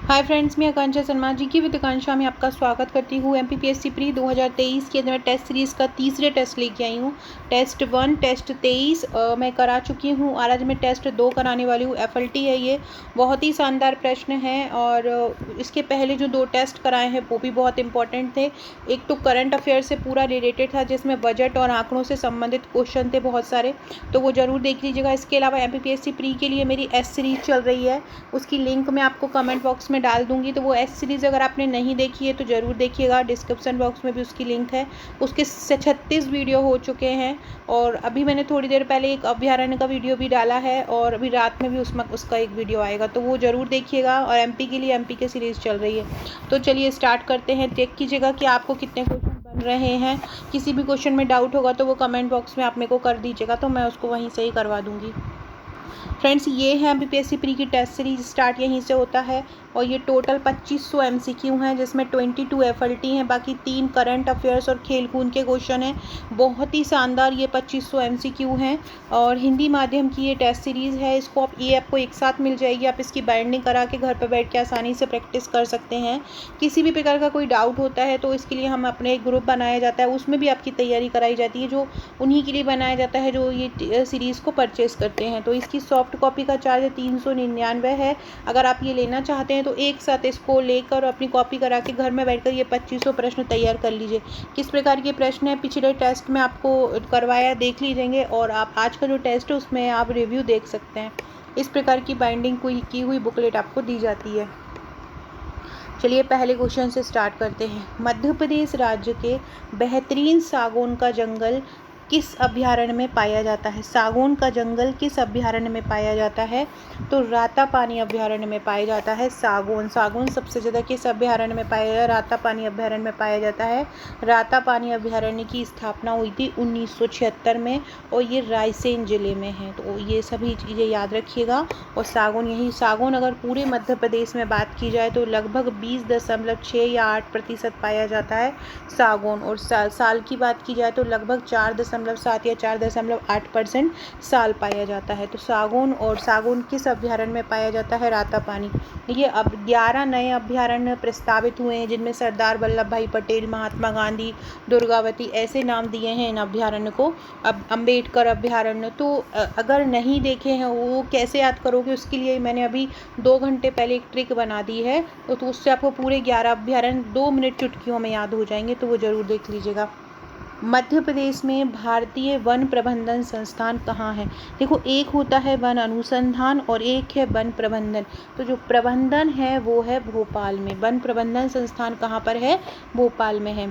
Hi friends, मैं आकांक्षा शर्मा जी की with आकांक्षा में आपका स्वागत करती हूँ। एमपीपीएससी प्री 2023 के मैं टेस्ट सीरीज़ का तीसरे टेस्ट लेके आई हूँ। टेस्ट 1 टेस्ट 23 मैं करा चुकी हूँ और आज मैं टेस्ट 2 कराने वाली हूँ। एफएलटी है ये, बहुत ही शानदार प्रश्न है और इसके पहले जो 2 टेस्ट कराए हैं वो भी बहुत इंपॉर्टेंट थे। एक तो करंट अफेयर से पूरा रिलेटेड था जिसमें बजट और आंकड़ों से संबंधित क्वेश्चन थे बहुत सारे, तो वो ज़रूर देख लीजिएगा। इसके अलावा एमपीपीएससी प्री के लिए मेरी एस सीरीज़ चल रही है, उसकी लिंक मैं आपको कमेंट बॉक्स में डाल दूंगी। तो वो एस सीरीज़ अगर आपने नहीं देखी है तो ज़रूर देखिएगा, डिस्क्रिप्शन बॉक्स में भी उसकी लिंक है। उसके 36 वीडियो हो चुके हैं और अभी मैंने थोड़ी देर पहले एक अभ्यारण्य का वीडियो भी डाला है और अभी रात में भी उसका एक वीडियो आएगा, तो वो ज़रूर देखिएगा। और एमपी के लिए एमपी की सीरीज़ चल रही है। तो चलिए स्टार्ट करते हैं। चेक कीजिएगा कि आपको कितने क्वेश्चन बन रहे हैं। किसी भी क्वेश्चन में डाउट होगा तो वो कमेंट बॉक्स में आप मेरे को कर दीजिएगा, तो मैं उसको वहीं से ही करवा दूँगी। फ्रेंड्स, ये है एमपीपीएससी प्री की टेस्ट सीरीज, स्टार्ट यहीं से होता है और ये टोटल 2500 एमसीक्यू हैं जिसमें 22 एफएलटी हैं, बाकी 3 करंट अफेयर्स और खेल कूद के क्वेश्चन हैं। बहुत ही शानदार ये 2500 एमसीक्यू हैं और हिंदी माध्यम की ये टेस्ट सीरीज़ है। इसको आपको एक साथ मिल जाएगी, आप इसकी बाइंडिंग करा के घर पर बैठ के आसानी से प्रैक्टिस कर सकते हैं। किसी भी प्रकार का कोई डाउट होता है तो इसके लिए हम अपने एक ग्रुप बनाया जाता है, उसमें भी आपकी तैयारी कराई जाती है, जो उन्हीं के लिए बनाया जाता है जो ये सीरीज़ को परचेज़ करते हैं। तो इसकी सॉफ्ट कॉपी का चार्ज 399 है। अगर आप ये लेना चाहते हैं तो एक साथ इसको लेकर अपनी कॉपी करा के घर में बैठकर ये 2500 प्रश्न तैयार कर लीजिए। किस प्रकार के प्रश्न हैं पिछले टेस्ट में आपको करवाया, देख लीजिएंगे और आप आज का जो टेस्ट है उसमें आप रिव्यू देख सकते हैं। इस प्रकार की बाइंडिंग की हुई बुकलेट आपको दी जाती है। चलिए पहले क्वेश्चन से स्टार्ट करते हैं। मध्य प्रदेश राज्य के बेहतरीन सागौन का जंगल किस अभयारण्य में पाया जाता है? सागौन का जंगल किस अभयारण्य में पाया जाता है? तो रातापानी अभयारण्य में पाया जाता है। सागौन सबसे ज़्यादा किस अभयारण्य में पाया जाता है? रातापानी अभयारण्य में पाया जाता है। रातापानी अभयारण्य की स्थापना हुई थी 1976 में और ये रायसेन जिले में है, तो ये सभी चीज़ें याद रखिएगा। और सागौन अगर पूरे मध्य प्रदेश में बात की जाए तो लगभग 20.6 या 8% पाया जाता है सागौन। और साल की बात की जाए तो लगभग 4.7 या 4.8% साल पाया जाता है। तो सागौन किस अभयारण्य में पाया जाता है? रातापानी। ये अब 11 नए अभयारण्य प्रस्तावित हुए हैं जिनमें सरदार वल्लभ भाई पटेल, महात्मा गांधी, दुर्गावती ऐसे नाम दिए हैं इन अभयारण्य को। अब अम्बेडकर अभयारण्य, तो अगर नहीं देखे हैं वो कैसे याद करोगे, उसके लिए मैंने अभी 2 घंटे पहले एक ट्रिक बना दी है, तो उससे आपको पूरे 11 अभयारण्य 2 मिनट चुटकियों में याद हो जाएंगे, तो वो ज़रूर देख लीजिएगा। मध्य प्रदेश में भारतीय वन प्रबंधन संस्थान कहाँ है? देखो, एक होता है वन अनुसंधान और एक है वन प्रबंधन। तो जो प्रबंधन है वो है भोपाल में। वन प्रबंधन संस्थान कहाँ पर है? भोपाल में है।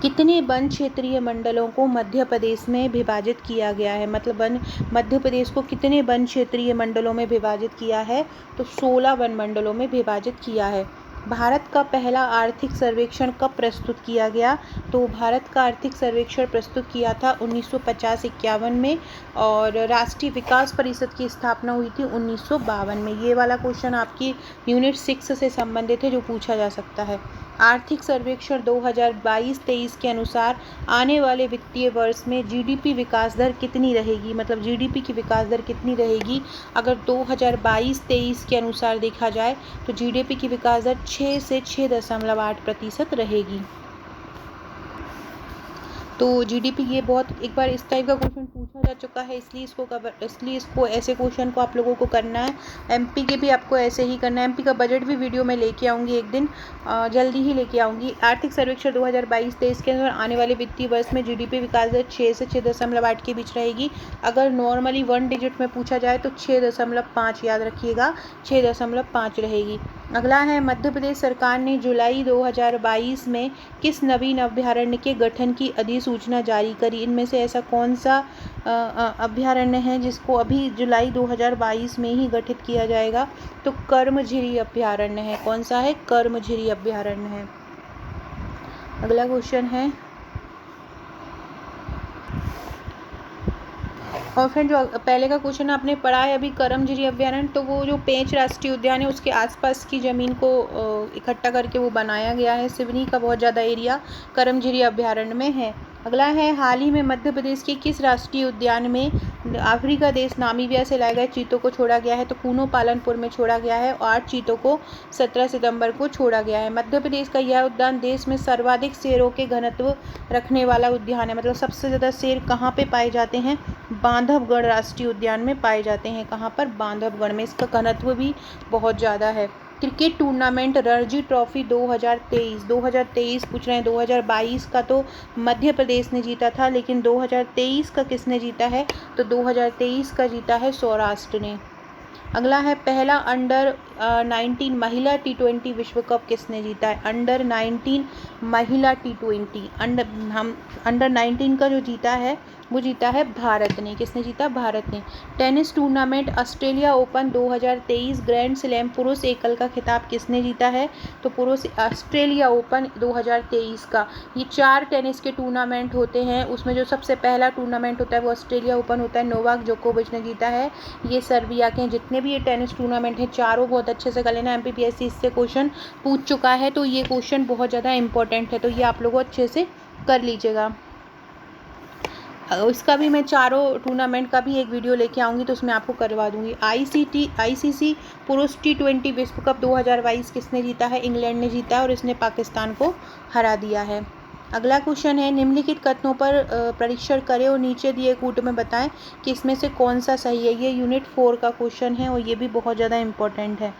कितने वन क्षेत्रीय मंडलों को मध्य प्रदेश में विभाजित किया गया है? मतलब मध्य प्रदेश को कितने वन क्षेत्रीय मंडलों में विभाजित किया है? तो 16 वन मंडलों में विभाजित किया है। भारत का पहला आर्थिक सर्वेक्षण कब प्रस्तुत किया गया? तो भारत का आर्थिक सर्वेक्षण प्रस्तुत किया था 1950-51 में और राष्ट्रीय विकास परिषद की स्थापना हुई थी 1952 में। ये वाला क्वेश्चन आपकी यूनिट 6 से संबंधित है जो पूछा जा सकता है। आर्थिक सर्वेक्षण 2022-23 के अनुसार आने वाले वित्तीय वर्ष में जीडीपी विकास दर कितनी रहेगी? मतलब जीडीपी की विकास दर कितनी रहेगी? अगर 2022-23 के अनुसार देखा जाए तो जीडीपी की विकास दर 6 से 6.8% रहेगी। तो जीडीपी ये बहुत एक बार इस टाइप का क्वेश्चन पूछा जा चुका है, इसलिए इसको ऐसे क्वेश्चन को आप लोगों को करना है। एमपी के भी आपको ऐसे ही करना है। एमपी का बजट भी वीडियो में लेके आऊँगी एक दिन, जल्दी ही लेके आऊँगी। आर्थिक सर्वेक्षण 2022-23 के अंदर आने वाले वित्तीय वर्ष में जीडीपी विकास दर 6 से 6.8 के बीच रहेगी। अगर नॉर्मली 1 डिजिट में पूछा जाए तो 6.5 याद रखिएगा, 6.5 रहेगी। अगला है, मध्य प्रदेश सरकार ने जुलाई 2022 में किस नवीन अभयारण्य के गठन की अधिसूचना जारी करी? इनमें से ऐसा कौन सा अभयारण्य है जिसको अभी जुलाई 2022 में ही गठित किया जाएगा? तो कर्मझिरी अभयारण्य है। कौन सा है? कर्मझिरी अभयारण्य है। अगला क्वेश्चन है, और फ्रेंड जो पहले का क्वेश्चन आपने पढ़ा है अभी कर्मझिरी अभयारण्य, तो वो जो पेंच राष्ट्रीय उद्यान है उसके आसपास की ज़मीन को इकट्ठा करके वो बनाया गया है। सिवनी का बहुत ज़्यादा एरिया कर्मझिरी अभयारण्य में है। अगला है, हाल ही में मध्य प्रदेश के किस राष्ट्रीय उद्यान में अफ्रीका देश नामीबिया से लाए गए चीतों को छोड़ा गया है? तो कूनो पालनपुर में छोड़ा गया है और 8 चीतों को 17 सितंबर को छोड़ा गया है। मध्य प्रदेश का यह उद्यान देश में सर्वाधिक शेरों के घनत्व रखने वाला उद्यान है। मतलब सबसे ज़्यादा शेर कहाँ पे पाए जाते हैं? बांधवगढ़ राष्ट्रीय उद्यान में पाए जाते हैं। कहाँ पर? बांधवगढ़ में। इसका घनत्व भी बहुत ज़्यादा है। क्रिकेट टूर्नामेंट रणजी ट्रॉफी 2023 पूछ रहे हैं। 2022 का तो मध्य प्रदेश ने जीता था, लेकिन 2023 का किसने जीता है? तो 2023 का जीता है सौराष्ट्र ने। अगला है, पहला अंडर 19 महिला T20 विश्व कप किसने जीता है? अंडर 19 महिला T20 अंडर 19 का जो जीता है वो जीता है भारत ने। किसने जीता? भारत ने। Tennis tournament Australia open 2023 grand slam पुरुष एकल का खिताब किसने जीता है? तो पुरुष ऑस्ट्रेलिया ओपन 2023 का। ये 4 टेनिस के टूर्नामेंट होते हैं, उसमें जो सबसे पहला टूर्नामेंट होता है वो ऑस्ट्रेलिया ओपन होता है, नोवाक जोकोविच ने जीता है। ये सर्बिया के हैं। जितने भी ये टेनिस टूर्नामेंट हैं चारों बहुत अच्छे से कर लेना। MPPSC इससे क्वेश्चन पूछ चुका है, तो ये क्वेश्चन बहुत ज़्यादा इंपॉर्टेंट है, तो ये आप लोगों अच्छे से कर लीजिएगा। इसका भी मैं चारों टूर्नामेंट का भी एक वीडियो लेके आऊँगी, तो उसमें आपको करवा दूँगी। ICC पुरुष T20 विश्व कप 2022 किसने जीता है? इंग्लैंड ने जीता है और इसने पाकिस्तान को हरा दिया है। अगला क्वेश्चन है, निम्नलिखित कथनों पर परीक्षण करें और नीचे दिए कूट में बताएं कि इसमें से कौन सा सही है। ये यूनिट 4 का क्वेश्चन है और ये भी बहुत ज़्यादा इंपॉर्टेंट है।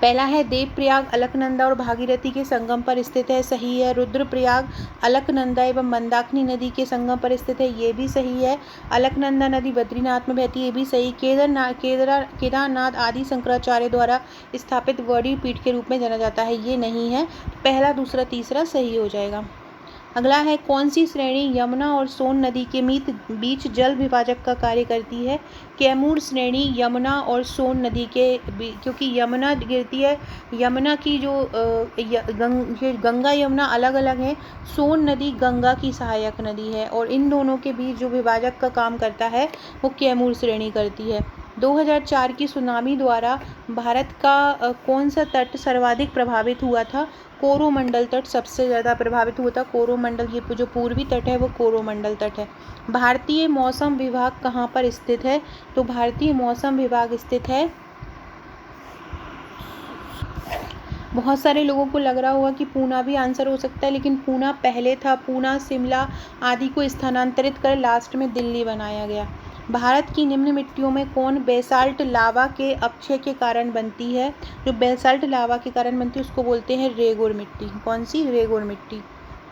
पहला है, देवप्रयाग अलकनंदा और भागीरथी के संगम पर स्थित है। सही है। रुद्रप्रयाग अलकनंदा एवं मंदाकिनी नदी के संगम पर स्थित है। ये भी सही है। अलकनंदा नदी बद्रीनाथ में बहती है। ये भी सही। केदारनाथ आदि शंकराचार्य द्वारा स्थापित वर्णी पीठ के रूप में जाना जाता है। ये नहीं है। पहला, दूसरा, तीसरा सही हो जाएगा। अगला है, कौन सी श्रेणी यमुना और सोन नदी के बीच जल विभाजक का कार्य करती है? कैमूर श्रेणी यमुना और सोन नदी के क्योंकि यमुना गिरती है, यमुना की जो गंगा यमुना अलग अलग है, सोन नदी गंगा की सहायक नदी है और इन दोनों के बीच जो विभाजक का काम करता है वो कैमूर श्रेणी करती है। 2004 की सुनामी द्वारा भारत का कौन सा तट सर्वाधिक प्रभावित हुआ था? कोरोमंडल तट सबसे ज़्यादा प्रभावित हुआ था। कोरोमंडल, ये जो पूर्वी तट है वो कोरोमंडल तट है। भारतीय मौसम विभाग कहाँ पर स्थित है? तो भारतीय मौसम विभाग स्थित है, बहुत सारे लोगों को लग रहा होगा कि पूना भी आंसर हो सकता है, लेकिन पूना पहले था। पूना, शिमला आदि को स्थानांतरित कर लास्ट में दिल्ली बनाया गया। भारत की निम्न मिट्टियों में कौन बेसाल्ट लावा के अपक्षय के कारण बनती है? जो बेसाल्ट लावा के कारण बनती है उसको बोलते हैं रेगुर मिट्टी। कौन सी? रेगुर मिट्टी।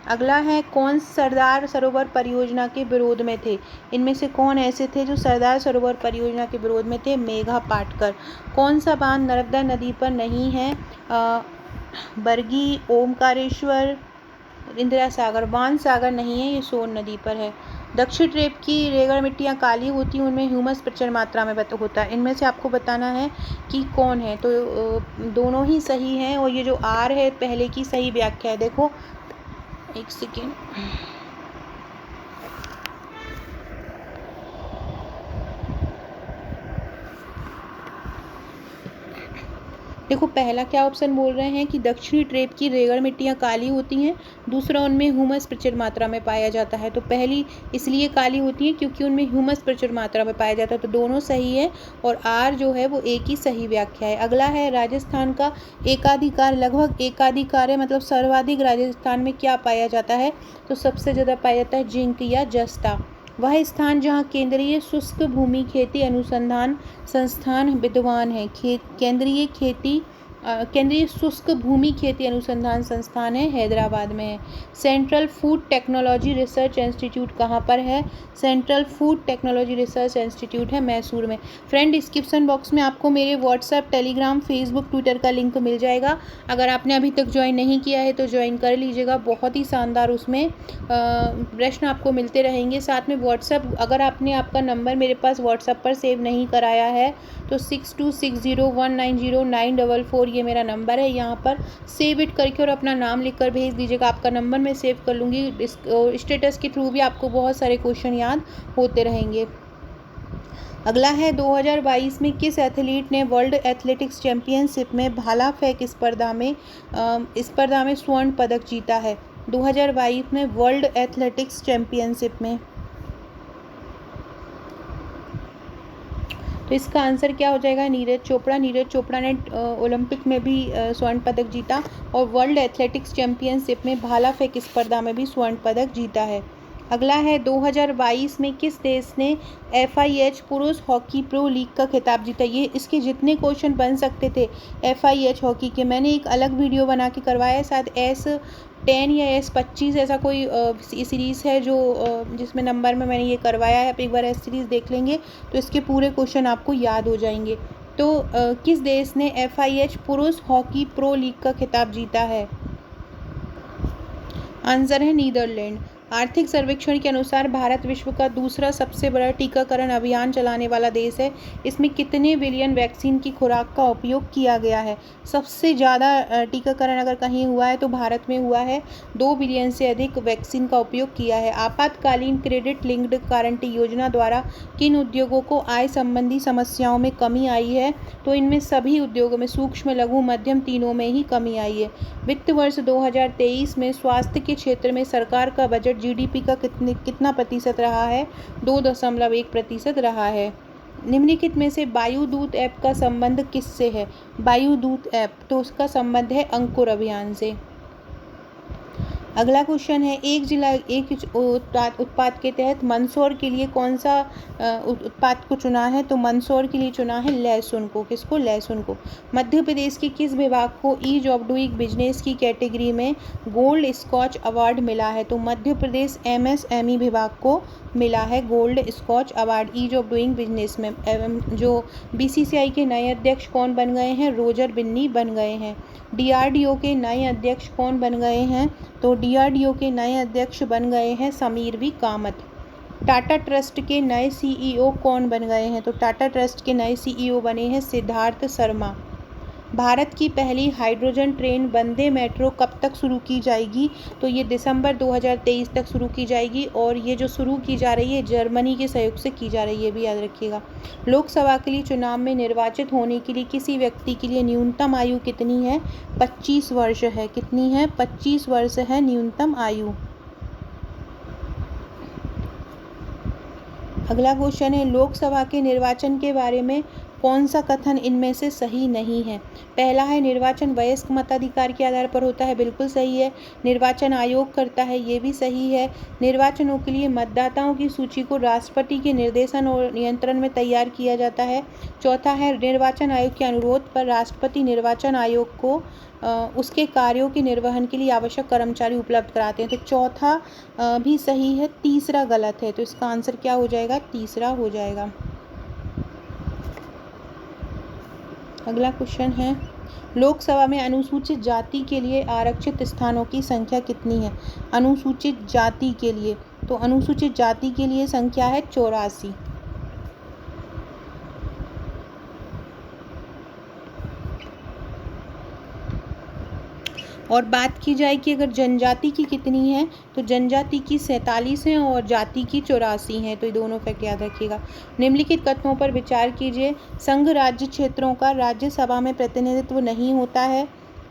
अगला है, कौन सरदार सरोवर परियोजना के विरोध में थे? इनमें से कौन ऐसे थे जो सरदार सरोवर परियोजना के विरोध में थे? मेघा पाटकर। कौन सा बांध नर्मदा नदी पर नहीं है? बरगी, ओमकारेश्वर, इंदिरा सागर। बांध सागर नहीं है, ये सोन नदी पर है। दक्षिण ड्रेप की रेगड़ मिट्टियाँ काली होती हैं, उनमें ह्यूमस प्रचुर मात्रा में होता है। इनमें से आपको बताना है कि कौन है। तो दोनों ही सही हैं और ये जो आर है पहले की सही व्याख्या है। देखो, एक सेकेंड, देखो पहला क्या ऑप्शन बोल रहे हैं कि दक्षिणी ट्रेप की रेगड़ मिट्टियाँ काली होती हैं, दूसरा उनमें ह्यूमस प्रचुर मात्रा में पाया जाता है। तो पहली इसलिए काली होती हैं क्योंकि उनमें ह्यूमस प्रचुर मात्रा में पाया जाता है, तो दोनों सही है और आर जो है वो एक ही सही व्याख्या है। अगला है, राजस्थान का एकाधिकार लगभग एकाधिकार है, मतलब सर्वाधिक राजस्थान में क्या पाया जाता है? तो सबसे ज़्यादा पाया जाता है जिंक या जस्ता। वह स्थान जहाँ केंद्रीय शुष्क भूमि खेती अनुसंधान संस्थान विद्वान है। केंद्रीय शुष्क भूमि खेती अनुसंधान संस्थान है, हैदराबाद में है। Central food technology research institute कहाँ पर है? Central food technology research institute है मैसूर में। फ्रेंड, डिस्क्रिप्शन बॉक्स में आपको मेरे व्हाट्सएप, टेलीग्राम, फेसबुक, ट्विटर का लिंक मिल जाएगा। अगर आपने अभी तक ज्वाइन नहीं किया है तो ज्वाइन कर लीजिएगा। बहुत ही शानदार उसमें प्रश्न आपको मिलते रहेंगे। साथ में व्हाट्सएप, अगर आपने आपका नंबर मेरे पास व्हाट्सएप पर सेव नहीं कराया है तो 6260190944 ये मेरा नंबर है। यहाँ पर सेव इट करके और अपना नाम लिखकर भेज दीजिएगा। आपका नंबर मैं सेव कर लूँगी। स्टेटस के थ्रू भी आपको बहुत सारे क्वेश्चन याद होते रहेंगे। अगला है, 2022 में किस एथलीट ने वर्ल्ड एथलेटिक्स चैंपियनशिप में भाला फेंक स्पर्धा में स्वर्ण पदक जीता है? 2022 में वर्ल्ड एथलेटिक्स चैंपियनशिप में? तो इसका आंसर क्या हो जाएगा? नीरज चोपड़ा। नीरज चोपड़ा ने ओलंपिक में भी स्वर्ण पदक जीता और वर्ल्ड एथलेटिक्स चैंपियनशिप में भाला फेंक स्पर्धा में भी स्वर्ण पदक जीता है। अगला है 2022 में किस देश ने FIH पुरुष हॉकी प्रो लीग का खिताब जीता? ये इसके जितने क्वेश्चन बन सकते थे FIH हॉकी के, मैंने एक अलग वीडियो बना के करवाया है, शायद S10 या S25 ऐसा कोई सीरीज़ है जो जिसमें नंबर में मैंने ये करवाया है। आप एक बार एस सीरीज़ देख लेंगे तो इसके पूरे क्वेश्चन आपको याद हो जाएंगे। तो किस देश ने FIH पुरुष हॉकी प्रो लीग का खिताब जीता है? आंसर है नीदरलैंड। आर्थिक सर्वेक्षण के अनुसार भारत विश्व का दूसरा सबसे बड़ा टीकाकरण अभियान चलाने वाला देश है। इसमें कितने बिलियन वैक्सीन की खुराक का उपयोग किया गया है? सबसे ज़्यादा टीकाकरण अगर कहीं हुआ है तो भारत में हुआ है। 2 बिलियन से अधिक वैक्सीन का उपयोग किया है। आपातकालीन क्रेडिट लिंक्ड गारंटी योजना द्वारा किन उद्योगों को आय संबंधी समस्याओं में कमी आई है? तो इनमें सभी उद्योगों में, सूक्ष्म, लघु, मध्यम, तीनों में ही कमी आई है। वित्त वर्ष 2023 में स्वास्थ्य के क्षेत्र में सरकार का बजट GDP का कितना प्रतिशत रहा है? 2.1% रहा है। निम्नलिखित में से वायुदूत ऐप का संबंध किससे है? वायुदूत ऐप, तो उसका संबंध है अंकुर अभियान से। अगला क्वेश्चन है, एक जिला एक उत्पाद के तहत मंदसौर के लिए कौन सा उत्पाद को चुना है? तो मंदसौर के लिए चुना है लहसुन को। किसको? लहसुन को। मध्य प्रदेश के किस विभाग को ईज ऑफ डूइंग बिजनेस की कैटेगरी में गोल्ड स्कॉच अवार्ड मिला है? तो मध्य प्रदेश MSME विभाग को मिला है gold Skoch award ease of doing business में। जो BCCI के नए अध्यक्ष कौन बन गए हैं? रोजर बिन्नी बन गए हैं। DRDO के नए अध्यक्ष कौन बन गए हैं? तो DRDO के नए अध्यक्ष बन गए हैं समीर वी कामत। टाटा ट्रस्ट के नए CEO कौन बन गए हैं? तो टाटा ट्रस्ट के नए CEO बने हैं सिद्धार्थ शर्मा। भारत की पहली हाइड्रोजन ट्रेन वंदे मेट्रो कब तक शुरू की जाएगी? तो ये दिसंबर 2023 तक शुरू की जाएगी और ये जो शुरू की जा रही है जर्मनी के सहयोग से की जा रही है, ये भी याद रखिएगा। लोकसभा के लिए चुनाव में निर्वाचित होने के लिए किसी व्यक्ति के लिए न्यूनतम आयु कितनी है? 25 वर्ष है। कितनी है? 25 वर्ष है न्यूनतम आयु। अगला क्वेश्चन है, लोकसभा के निर्वाचन के बारे में कौन सा कथन इनमें से सही नहीं है? पहला है निर्वाचन वयस्क मताधिकार के आधार पर होता है, बिल्कुल सही है। निर्वाचन आयोग करता है, ये भी सही है। निर्वाचनों के लिए मतदाताओं की सूची को राष्ट्रपति के निर्देशन और नियंत्रण में तैयार किया जाता है। चौथा है निर्वाचन आयोग के अनुरोध पर राष्ट्रपति निर्वाचन आयोग को उसके कार्यों के निर्वहन के लिए आवश्यक कर्मचारी उपलब्ध कराते हैं। तो चौथा भी सही है, तीसरा गलत है। तो इसका आंसर क्या हो जाएगा? तीसरा हो जाएगा। अगला क्वेश्चन है, लोकसभा में अनुसूचित जाति के लिए आरक्षित स्थानों की संख्या कितनी है? अनुसूचित जाति के लिए, तो अनुसूचित जाति के लिए संख्या है 84। और बात की जाए कि अगर जनजाति की कितनी है, तो जनजाति की 47 हैं और जाति की 84 हैं। तो ये दोनों फैक्ट याद रखिएगा। निम्नलिखित कथनों पर विचार कीजिए। संघ राज्य क्षेत्रों का राज्यसभा में प्रतिनिधित्व नहीं होता है।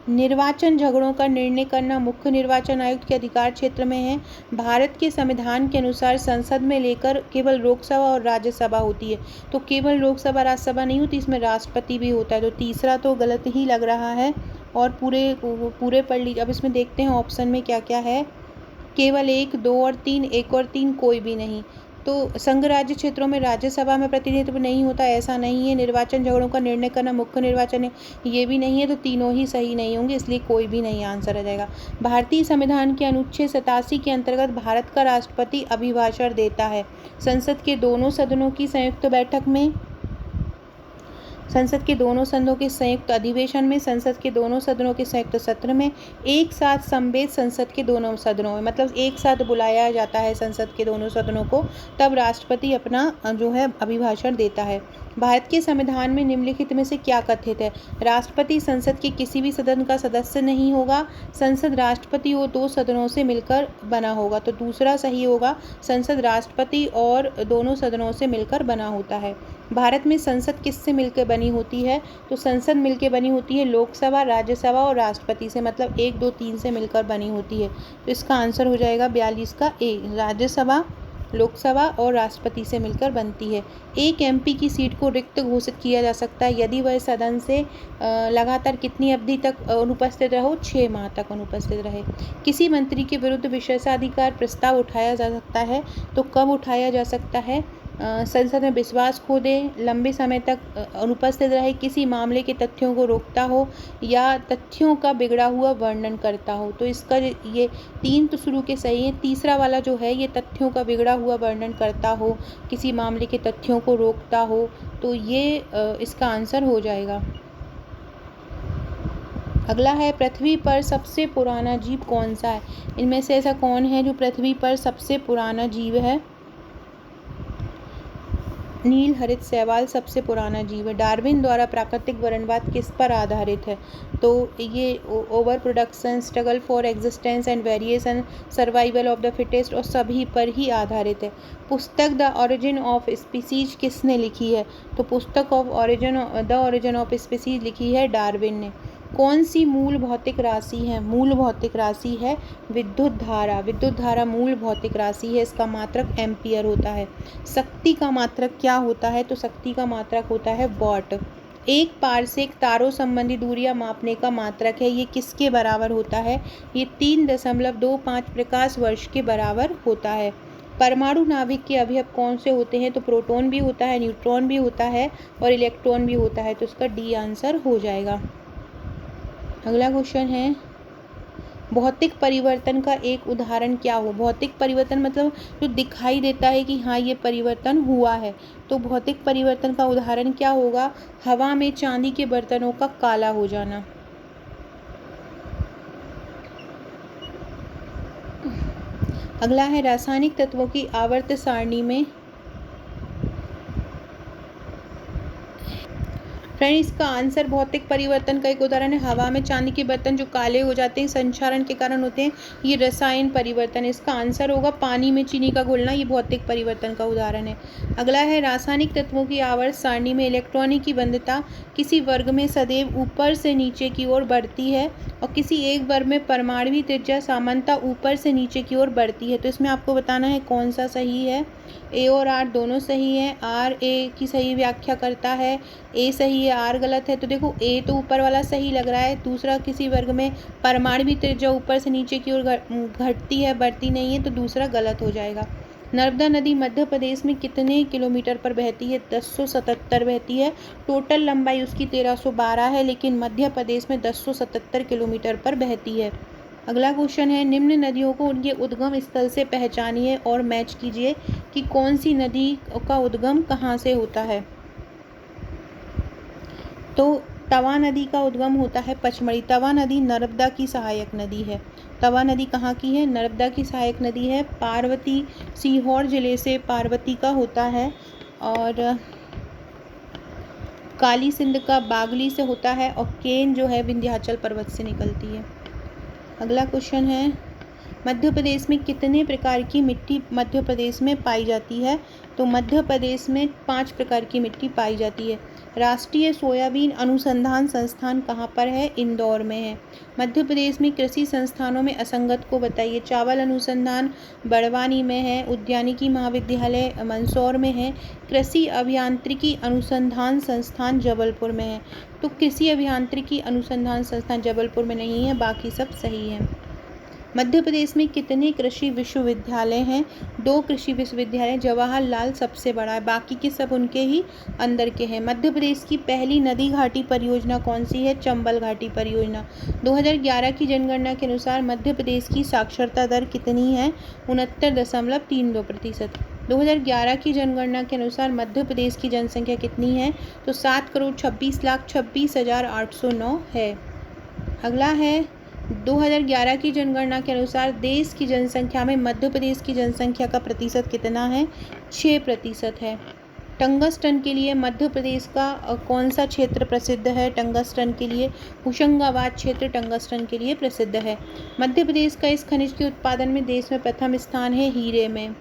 निर्वाचन झगड़ों का निर्णय करना मुख्य निर्वाचन आयुक्त के अधिकार क्षेत्र में है। भारत के संविधान के अनुसार संसद में लेकर केवल लोकसभा और राज्यसभा होती है। तो केवल लोकसभा राज्यसभा नहीं होती, इसमें राष्ट्रपति भी होता है। तो तीसरा तो गलत ही लग रहा है और पूरे पढ़ लीजिए। अब इसमें देखते हैं ऑप्शन में क्या क्या है। केवल 1, 2 और 3, 1 और 3 कोई भी नहीं। तो संघ राज्य क्षेत्रों में राज्यसभा में प्रतिनिधित्व नहीं होता, ऐसा नहीं है। निर्वाचन झगड़ों का निर्णय करना मुख्य निर्वाचन है, ये भी नहीं है। तो तीनों ही सही नहीं होंगे, इसलिए कोई भी नहीं आंसर आ जाएगा। भारतीय संविधान के अनुच्छेद 87 के अंतर्गत भारत का राष्ट्रपति अभिभाषण देता है। संसद के दोनों सदनों की संयुक्त बैठक में, संसद के दोनों सदनों के संयुक्त अधिवेशन में, संसद के दोनों सदनों के संयुक्त सत्र में, एक साथ संवेद संसद के दोनों सदनों में, मतलब एक साथ बुलाया जाता है संसद के दोनों सदनों को, तब राष्ट्रपति अपना जो है अभिभाषण देता है। भारत के संविधान में निम्नलिखित में से क्या कथित है? राष्ट्रपति संसद के किसी भी सदन का सदस्य नहीं होगा। संसद राष्ट्रपति और 2 सदनों से मिलकर बना होगा। तो दूसरा सही होगा, संसद राष्ट्रपति और दोनों सदनों से मिलकर बना होता है। भारत में संसद किससे मिलकर बनी होती है? तो संसद मिलकर बनी होती है लोकसभा, राज्यसभा और राष्ट्रपति से, मतलब 1, 2, 3 से मिलकर बनी होती है। तो इसका आंसर हो जाएगा 42 का ए, राज्यसभा, लोकसभा और राष्ट्रपति से मिलकर बनती है। एक एमपी की सीट को रिक्त घोषित किया जा सकता है यदि वह सदन से लगातार कितनी अवधि तक अनुपस्थित रहो? 6 माह तक अनुपस्थित रहे। किसी मंत्री के विरुद्ध विशेषाधिकार प्रस्ताव उठाया जा सकता है, तो कब उठाया जा सकता है? संसद में विश्वास खो दे, लंबे समय तक अनुपस्थित रहे, किसी मामले के तथ्यों को रोकता हो या तथ्यों का बिगड़ा हुआ वर्णन करता हो। तो इसका ये 3 तो शुरू के सही है, तीसरा वाला जो है ये तथ्यों का बिगड़ा हुआ वर्णन करता हो, किसी मामले के तथ्यों को रोकता हो, तो ये इसका आंसर हो जाएगा। अगला है, पृथ्वी पर सबसे पुराना जीव कौन सा है? इनमें से ऐसा कौन है जो पृथ्वी पर सबसे पुराना जीव है? नील हरित शैवाल सबसे पुराना जीव है। डार्विन द्वारा प्राकृतिक वर्णनवाद किस पर आधारित है? तो ये over production, struggle for existence and variation, survival of the fittest और सभी पर ही आधारित है। पुस्तक द ओरिजिन ऑफ स्पीसीज किसने लिखी है? तो पुस्तक द ओरिजिन ऑफ स्पीसीज लिखी है डार्विन ने। कौन सी मूल भौतिक राशि है? मूल भौतिक राशि है विद्युत धारा। विद्युत धारा मूल भौतिक राशि है, इसका मात्रक एम्पियर होता है। शक्ति का मात्रक क्या होता है? तो शक्ति का मात्रक होता है वॉट। एक पारसेक तारों संबंधी दूरियां मापने का मात्रक है, ये किसके बराबर होता है? ये 3.25 प्रकाश वर्ष के बराबर होता है। परमाणु नाभिक के अवयव कौन से होते हैं? तो प्रोटॉन भी होता है, न्यूट्रॉन भी होता है और इलेक्ट्रॉन भी होता है, तो इसका डी आंसर हो जाएगा। अगला क्वेश्चन है, भौतिक परिवर्तन का एक उदाहरण क्या हो? भौतिक परिवर्तन मतलब जो दिखाई देता है कि हाँ ये परिवर्तन हुआ है, तो भौतिक परिवर्तन का उदाहरण क्या होगा? हवा में चांदी के बर्तनों का काला हो जाना। अगला है, रासायनिक तत्वों की आवर्त सारणी में फ्रेंड इसका आंसर भौतिक परिवर्तन का एक उदाहरण है हवा में चांदी के बर्तन जो काले हो जाते हैं संक्षारण के कारण होते हैं, ये रसायन परिवर्तन। इसका आंसर होगा पानी में चीनी का घुलना, ये भौतिक परिवर्तन का उदाहरण है। अगला है, रासायनिक तत्वों की आवर्त सारणी में इलेक्ट्रॉनों की बंधुता किसी वर्ग में सदैव ऊपर से नीचे की ओर बढ़ती है और किसी एक वर्ग में परमाणु त्रिज्या सामान्यतः ऊपर से नीचे की ओर बढ़ती है। तो इसमें आपको बताना है कौन सा सही है। ए और आर दोनों सही है। आर ए की सही व्याख्या करता है, ए सही है, आर गलत है। तो देखो ए तो ऊपर वाला सही लग रहा है, दूसरा किसी वर्ग में परमाणु त्रिज्या ऊपर से नीचे की ओर घटती है, बढ़ती नहीं है, तो दूसरा गलत हो जाएगा। नर्मदा नदी मध्य प्रदेश में कितने किलोमीटर पर बहती है? 1077 बहती है। टोटल लंबाई उसकी 1312 है, लेकिन मध्य प्रदेश में 1077 किलोमीटर पर बहती है। अगला क्वेश्चन है, निम्न नदियों को उनके उद्गम स्थल से पहचानिए और मैच कीजिए कि कौन सी नदी का उद्गम कहाँ से होता है। तो तवा नदी का उद्गम होता है पचमढ़ी। तवा नदी नर्मदा की सहायक नदी है। तवा नदी कहाँ की है? नर्मदा की सहायक नदी है। पार्वती सीहोर जिले से पार्वती का होता है और काली सिंध का बागली से होता है और केन जो है विंध्याचल पर्वत से निकलती है। अगला क्वेश्चन है, मध्य प्रदेश में कितने प्रकार की मिट्टी मध्य प्रदेश में पाई जाती है? तो मध्य प्रदेश में 5 प्रकार की मिट्टी पाई जाती है। राष्ट्रीय सोयाबीन अनुसंधान संस्थान कहाँ पर है? इंदौर में है। मध्य प्रदेश में कृषि संस्थानों में असंगत को बताइए। चावल अनुसंधान बड़वानी में है। उद्यानिकी महाविद्यालय मंदसौर में है। कृषि अभियांत्रिकी अनुसंधान संस्थान जबलपुर में है। तो कृषि अभियांत्रिकी अनुसंधान संस्थान जबलपुर में नहीं है, बाकी सब सही है। मध्य प्रदेश में कितने कृषि विश्वविद्यालय हैं? 2 कृषि विश्वविद्यालय, जवाहरलाल सबसे बड़ा है, बाकी के सब उनके ही अंदर के हैं। मध्य प्रदेश की पहली नदी घाटी परियोजना कौन सी है? चंबल घाटी परियोजना। 2011 की जनगणना के अनुसार मध्य प्रदेश की साक्षरता दर कितनी है? 69.32%। 2011 की जनगणना के अनुसार मध्य प्रदेश की जनसंख्या कितनी है? तो 7,26,26,809 है। अगला है, 2011 की जनगणना के अनुसार देश की जनसंख्या में मध्य प्रदेश की जनसंख्या का प्रतिशत कितना है? 6% है। टंगस्टन के लिए मध्य प्रदेश का कौन सा क्षेत्र प्रसिद्ध है? टंगस्टन के लिए होशंगाबाद क्षेत्र टंगस्टन के लिए प्रसिद्ध है। मध्य प्रदेश का इस खनिज के उत्पादन में देश में प्रथम स्थान है हीरे में।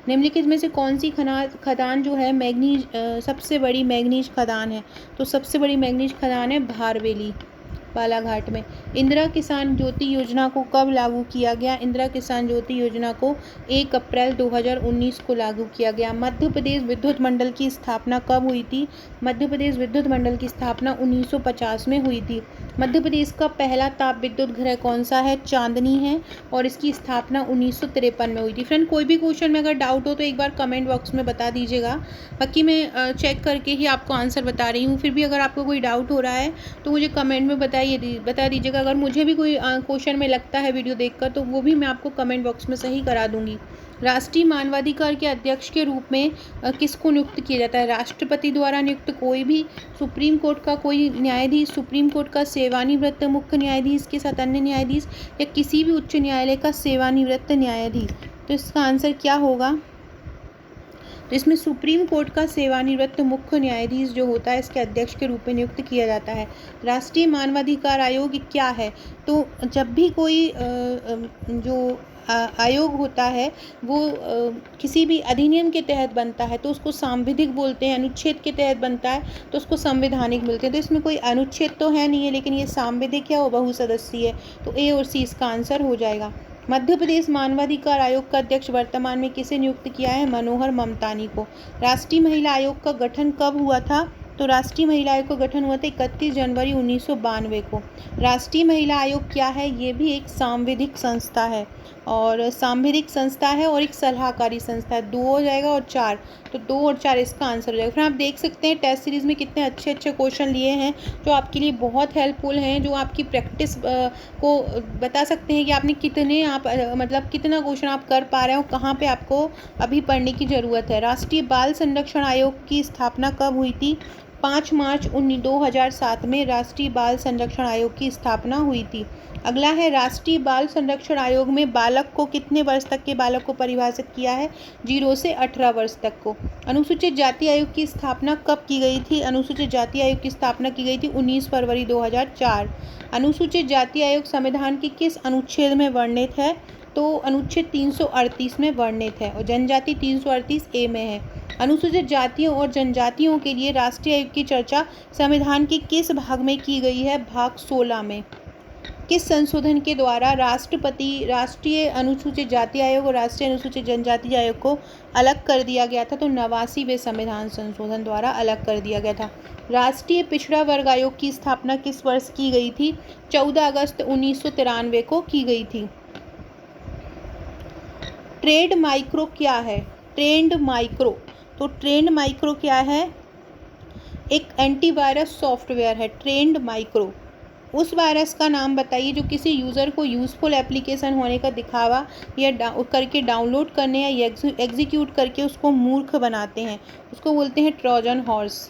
निम्नलिखित में से कौन सी खदान जो है मैग्नीज सबसे बड़ी मैग्नीज खदान है? तो सबसे बड़ी मैग्नीज खदान है भारवेली, बालाघाट में। इंदिरा किसान ज्योति योजना को कब लागू किया गया? इंदिरा किसान ज्योति योजना को 1 अप्रैल 2019 को लागू किया गया। मध्य प्रदेश विद्युत मंडल की स्थापना कब हुई थी? मध्य प्रदेश विद्युत मंडल की स्थापना 1950 में हुई थी। मध्य प्रदेश का पहला ताप विद्युत गृह कौन सा है? चांदनी है, और इसकी स्थापना 1953 में हुई थी। फ्रेंड, कोई भी क्वेश्चन में अगर डाउट हो तो एक बार कमेंट बॉक्स में बता दीजिएगा, बाकी मैं चेक करके ही आपको आंसर बता रही हूँ। फिर भी अगर आपको कोई डाउट हो रहा है तो मुझे कमेंट में बता दीजिएगा। अगर मुझे भी कोई क्वेश्चन में लगता है वीडियो देखकर तो वो भी मैं आपको कमेंट बॉक्स में सही करा दूंगी। राष्ट्रीय मानवाधिकार के अध्यक्ष के रूप में किसको नियुक्त किया जाता है? राष्ट्रपति द्वारा नियुक्त कोई भी, सुप्रीम कोर्ट का कोई न्यायाधीश, सुप्रीम कोर्ट का सेवानिवृत्त मुख्य न्यायाधीश के साथ अन्य न्यायाधीश, या किसी भी उच्च न्यायालय का सेवानिवृत्त न्यायाधीश। तो इसका आंसर क्या होगा? तो इसमें सुप्रीम कोर्ट का सेवानिवृत्त मुख्य न्यायाधीश जो होता है इसके अध्यक्ष के रूप में नियुक्त किया जाता है। राष्ट्रीय मानवाधिकार आयोग क्या है? तो जब भी कोई जो आयोग होता है वो किसी भी अधिनियम के तहत बनता है तो उसको सांविधिक बोलते हैं, अनुच्छेद के तहत बनता है तो उसको संवैधानिक बोलते हैं। तो इसमें कोई अनुच्छेद तो है नहीं है, लेकिन ये सांविधिक है और बहुसदस्यीय है, तो ए और सी इसका आंसर हो जाएगा। मध्य प्रदेश मानवाधिकार आयोग का अध्यक्ष वर्तमान में किसे नियुक्त किया है? मनोहर ममतानी को। राष्ट्रीय महिला आयोग का गठन कब हुआ था? तो राष्ट्रीय महिला आयोग का गठन हुआ था 31 जनवरी 1992 को। राष्ट्रीय महिला आयोग क्या है? ये भी एक सांविधिक संस्था है, और सांविधिक संस्था है और एक सलाहकारी संस्था है। 2 हो जाएगा और 4, तो 2 और 4 इसका आंसर हो जाएगा। फिर आप देख सकते हैं टेस्ट सीरीज़ में कितने अच्छे अच्छे क्वेश्चन लिए हैं जो आपके लिए बहुत हेल्पफुल हैं, जो आपकी प्रैक्टिस को बता सकते हैं कि आपने मतलब कितना क्वेश्चन आप कर पा रहे हो, कहाँ पे आपको अभी पढ़ने की ज़रूरत है। राष्ट्रीय बाल संरक्षण आयोग की स्थापना कब हुई थी? 5 मार्च 2007 में राष्ट्रीय बाल संरक्षण आयोग की स्थापना हुई थी। अगला है, राष्ट्रीय बाल संरक्षण आयोग में बालक को कितने वर्ष तक के बालक को परिभाषित किया है? 0 से 18 वर्ष तक को। अनुसूचित जाति आयोग की स्थापना कब की गई थी? अनुसूचित जाति आयोग की स्थापना की गई थी 19 फरवरी 2004। अनुसूचित जाति आयोग संविधान के किस अनुच्छेद में वर्णित है? तो अनुच्छेद 338 में वर्णित है, और जनजाति 338 ए में है। अनुसूचित जातियों और जनजातियों के लिए राष्ट्रीय आयोग की चर्चा संविधान के किस भाग में की गई है? भाग 16 में। किस संशोधन के द्वारा राष्ट्रपति राष्ट्रीय अनुसूचित जाति आयोग और राष्ट्रीय अनुसूचित जनजाति आयोग को अलग कर दिया गया था? तो 89वें संविधान संशोधन द्वारा अलग कर दिया गया था। राष्ट्रीय पिछड़ा वर्ग आयोग की स्थापना किस वर्ष की गई थी? 14 अगस्त 1993 को की गई थी। ट्रेंड माइक्रो क्या है? ट्रेंड माइक्रो, तो ट्रेंड माइक्रो क्या है? एक एंटीवायरस सॉफ्टवेयर है ट्रेंड माइक्रो। उस वायरस का नाम बताइए जो किसी यूज़र को यूज़फुल एप्लीकेशन होने का दिखावा या करके डाउनलोड करने या एग्जीक्यूट करके उसको मूर्ख बनाते हैं, उसको बोलते हैं ट्रोजन हॉर्स।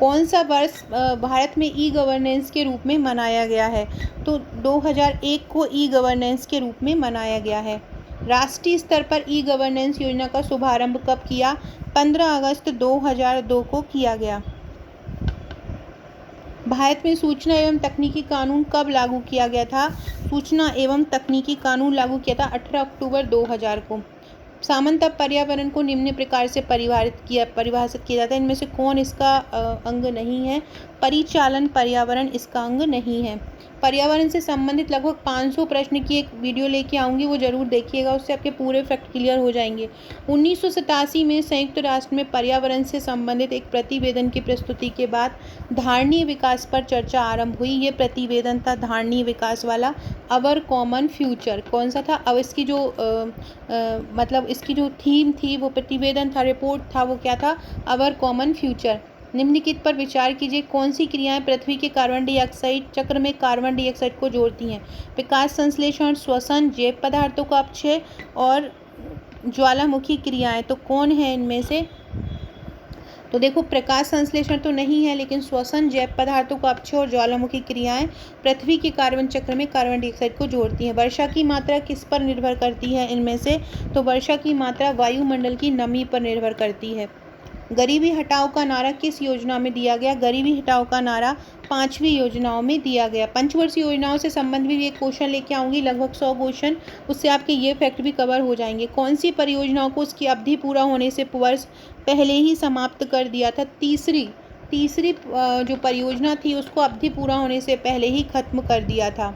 कौन सा वर्ष भारत में ई गवर्नेंस के रूप में मनाया गया है? तो 2001 को ई गवर्नेंस के रूप में मनाया गया है। राष्ट्रीय स्तर पर ई गवर्नेंस योजना का शुभारंभ कब किया? 15 अगस्त 2002 को किया गया। भारत में सूचना एवं तकनीकी कानून कब लागू किया गया था? सूचना एवं तकनीकी कानून लागू किया था 18 अक्टूबर 2000 को। सामान्यतः पर्यावरण को निम्न प्रकार से परिभाषित किया जाता है, इनमें से कौन इसका अंग नहीं है? परिचालन पर्यावरण इसका अंग नहीं है। पर्यावरण से संबंधित लगभग 500 प्रश्न की एक वीडियो लेके आऊँगी, वो ज़रूर देखिएगा, उससे आपके पूरे फैक्ट क्लियर हो जाएंगे। 1987 में संयुक्त राष्ट्र में पर्यावरण से संबंधित एक प्रतिवेदन की प्रस्तुति के बाद धारणीय विकास पर चर्चा आरंभ हुई। ये प्रतिवेदन था धारणीय विकास वाला, अवर कॉमन फ्यूचर। कौन सा था? अब इसकी जो मतलब इसकी जो थीम थी, वो प्रतिवेदन था, रिपोर्ट था, वो क्या था? अवर कॉमन फ्यूचर। निम्नलिखित पर विचार कीजिए, कौन सी क्रियाएं पृथ्वी के कार्बन डाइऑक्साइड चक्र में कार्बन डाइऑक्साइड को जोड़ती हैं? विकास संश्लेषण, श्वसन, जैव पदार्थों का अपक्षय और ज्वालामुखी क्रियाएं। तो कौन है इनमें से? तो देखो, प्रकाश संश्लेषण तो नहीं है, लेकिन श्वसन, जैव पदार्थों का अपक्षय और ज्वालामुखी क्रियाएं पृथ्वी के कार्बन चक्र में कार्बन डाइऑक्साइड को जोड़ती हैं। वर्षा की मात्रा किस पर निर्भर करती है इनमें से? तो वर्षा की मात्रा वायुमंडल की नमी पर निर्भर करती है। गरीबी हटाओ का नारा किस योजना में दिया गया? गरीबी हटाओ का नारा 5वीं योजनाओं में दिया गया। पंचवर्षीय योजनाओं से संबंधित भी एक क्वेश्चन लेके आऊँगी, लगभग 100 क्वेश्चन, उससे आपके ये फैक्ट भी कवर हो जाएंगे। कौन सी परियोजनाओं को उसकी अवधि पूरा होने से वर्ष पहले ही समाप्त कर दिया था? तीसरी जो परियोजना थी उसको अवधि पूरा होने से पहले ही खत्म कर दिया था।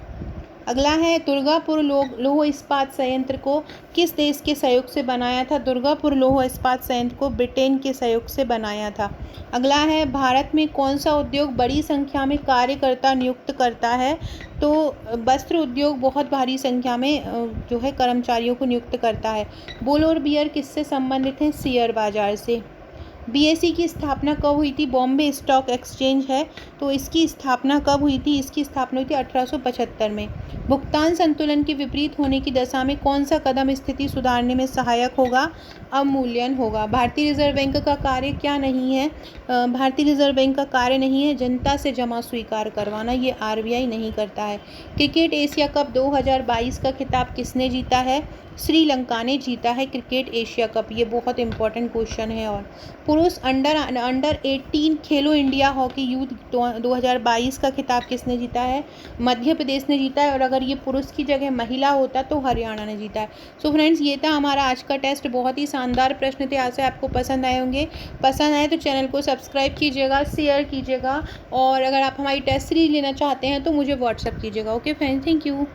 अगला है, दुर्गापुर लौह इस्पात संयंत्र को किस देश के सहयोग से बनाया था? दुर्गापुर लौह इस्पात संयंत्र को ब्रिटेन के सहयोग से बनाया था। अगला है, भारत में कौन सा उद्योग बड़ी संख्या में कार्यकर्ता नियुक्त करता है? तो वस्त्र उद्योग बहुत भारी संख्या में जो है कर्मचारियों को नियुक्त करता है। बुल और बियर किससे संबंधित हैं? शेयर बाजार से। बीएसई की स्थापना कब हुई थी? बॉम्बे स्टॉक एक्सचेंज है, तो इसकी स्थापना कब हुई थी? इसकी स्थापना हुई थी 1875 में। भुगतान संतुलन के विपरीत होने की दशा में कौन सा कदम स्थिति सुधारने में सहायक होगा? अवमूल्यन होगा। भारतीय रिजर्व बैंक का कार्य क्या नहीं है? भारतीय रिजर्व बैंक का कार्य नहीं है जनता से जमा स्वीकार करवाना, ये आरबीआई नहीं करता है। क्रिकेट एशिया कप 2022 का खिताब किसने जीता है? श्रीलंका ने जीता है क्रिकेट एशिया कप, ये बहुत इंपॉर्टेंट क्वेश्चन है। और पुरुष अंडर 18 खेलो इंडिया हॉकी यूथ 2022 का खिताब किसने जीता है? मध्य प्रदेश ने जीता है, और अगर ये पुरुष की जगह महिला होता तो हरियाणा ने जीता है। सो फ्रेंड्स, ये था हमारा आज का टेस्ट, बहुत ही शानदार प्रश्न थे, आशा आपको पसंद आए होंगे। पसंद आए तो चैनल को सब्सक्राइब कीजिएगा, शेयर कीजिएगा, और अगर आप हमारी टेस्ट सीरीज लेना चाहते हैं तो मुझे व्हाट्सअप कीजिएगा। Okay friends, thank you.